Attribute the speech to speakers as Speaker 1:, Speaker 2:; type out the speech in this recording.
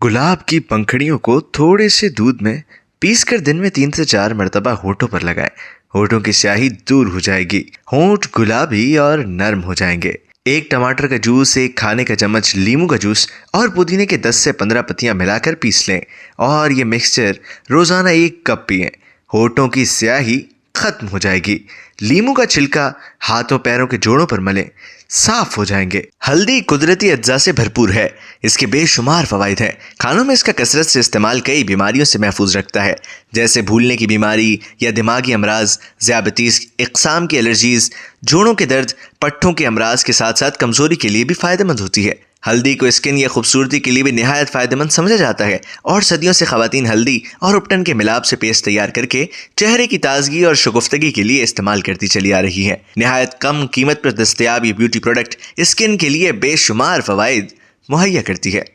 Speaker 1: गुलाब की पंखुड़ियों को थोड़े से दूध में पीस कर दिन में 3 से 4 मरतबा होठों पर लगाएं। होठों की स्याही दूर हो जाएगी, होंठ गुलाबी और नरम हो जाएंगे। एक टमाटर का जूस, एक खाने का चम्मच लीमू का जूस और पुदीने के 10 से 15 पत्तियां मिलाकर पीस लें और ये मिक्सचर रोजाना 1 कप पिएं। होठों की स्याही खत्म हो जाएगी। लीमू का छिलका हाथों पैरों के जोड़ों पर मलें, साफ हो जाएंगे। हल्दी कुदरती अज्जा से भरपूर है। इसके बेशुमार फवाइद हैं। खानों में इसका कसरत से इस्तेमाल कई बीमारियों से महफूज रखता है, जैसे भूलने की बीमारी या दिमागी अमराज, ज़ियाबतीस, इक़साम की एलर्जीज, जोड़ों के दर्द, पट्ठों के अमराज के साथ साथ कमज़ोरी के लिए भी फ़ायदेमंद होती है। हल्दी को स्किन या खूबसूरती के लिए भी निहायत फ़ायदेमंद समझा जाता है और सदियों से ख़वातीन हल्दी और उपटन के मिलाप से पेस्ट तैयार करके चेहरे की ताजगी और शगुफ्तगी के लिए इस्तेमाल करती चली आ रही है। निहायत कम कीमत पर दस्तयाब ये ब्यूटी प्रोडक्ट स्किन के लिए बेशुमार फ़वाइद मुहैया करती है।